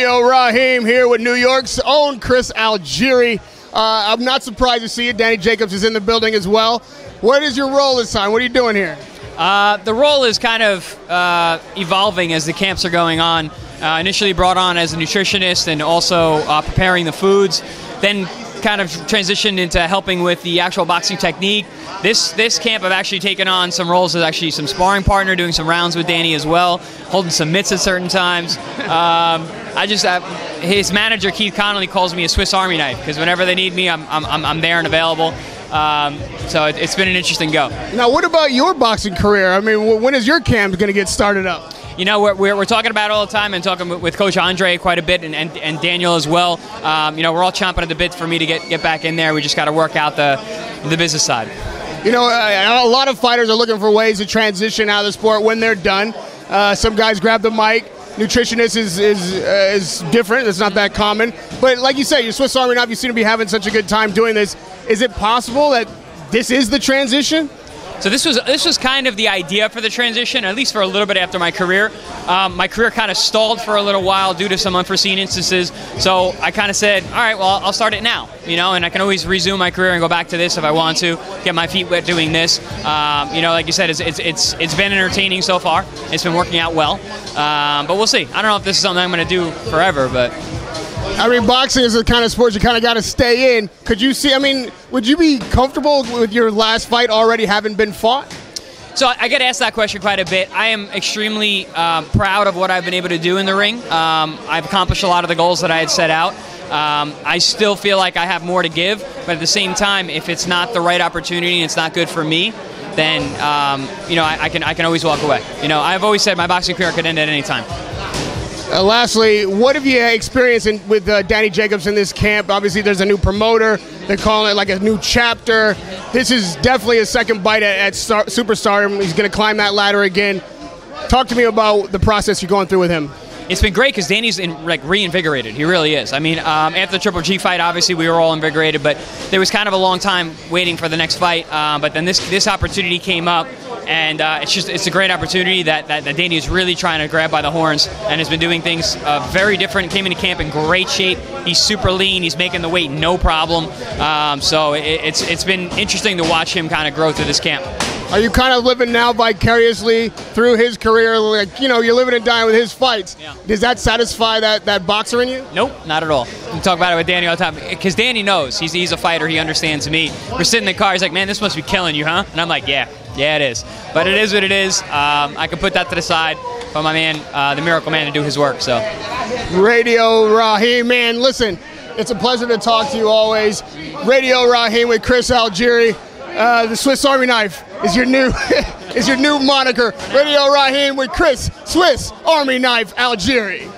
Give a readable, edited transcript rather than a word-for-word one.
Radio Raheem here with New York's own Chris ALGIERI. I'm not surprised to see you. Danny Jacobs is in the building as well. What is your role this time? What are you doing here? The role is kind of evolving as the camps are going on. Initially brought on as a nutritionist and also preparing the foods, then kind of transitioned into helping with the actual boxing technique. This camp I've actually taken on some roles as actually some sparring partner, doing some rounds with Danny as well, holding some mitts at certain times. His manager Keith Connolly calls me a Swiss Army knife because whenever they need me, I'm there and available. So it's been an interesting go. Now, what about your boxing career? I mean, when is your camp going to get started up? You know, we're talking about it all the time and talking with Coach Andre quite a bit and Daniel as well. You know, we're all chomping at the bit for me to get back in there. We just got to work out the business side. You know, a lot of fighters are looking for ways to transition out of the sport when they're done. Some guys grab the mic. Nutritionist is different. It's not that common. But like you say, your Swiss Army knife, you seem to be having such a good time doing this. Is it possible that this is the transition? So this was kind of the idea for the transition, at least for a little bit after my career. My career kind of stalled for a little while due to some unforeseen instances. So I kind of said, all right, well, I'll start it now, you know, and I can always resume my career and go back to this if I want to, get my feet wet doing this. You know, like you said, it's been entertaining so far. It's been working out well, but we'll see. I don't know if this is something I'm going to do forever, but. I mean, boxing is the kind of sport you kind of got to stay in. Could you see, I mean, would you be comfortable with your last fight already having been fought? So I get asked that question quite a bit. I am extremely proud of what I've been able to do in the ring. I've accomplished a lot of the goals that I had set out. I still feel like I have more to give, but at the same time, if it's not the right opportunity and it's not good for me, then you know, I can always walk away. You know, I've always said my boxing career could end at any time. Lastly, what have you experienced with Danny Jacobs in this camp? Obviously, there's a new promoter. They're calling it like a new chapter. This is definitely a second bite at superstardom. He's going to climb that ladder again. Talk to me about the process you're going through with him. It's been great because Danny's reinvigorated. He really is. I mean, after the Triple G fight, obviously we were all invigorated, but there was kind of a long time waiting for the next fight. But then this opportunity came up, and it's a great opportunity that Danny is really trying to grab by the horns and has been doing things very different. Came into camp in great shape. He's super lean. He's making the weight no problem. So it's been interesting to watch him kind of grow through this camp. Are you kind of living now vicariously through his career? Like, you know, you're living and dying with his fights. Yeah. Does that satisfy that boxer in you? Nope, not at all. We talk about it with Danny all the time because Danny knows. He's a fighter. He understands me. We're sitting in the car. He's like, man, this must be killing you, huh? And I'm like, yeah, it is. But it is what it is. I can put that to the side for my man, the Miracle Man, to do his work. So, Radio Raheem, man, listen, it's a pleasure to talk to you always. Radio Raheem with Chris ALGIERI. The Swiss Army knife is your new moniker. Radio Raheem with Chris Swiss Army Knife ALGIERI.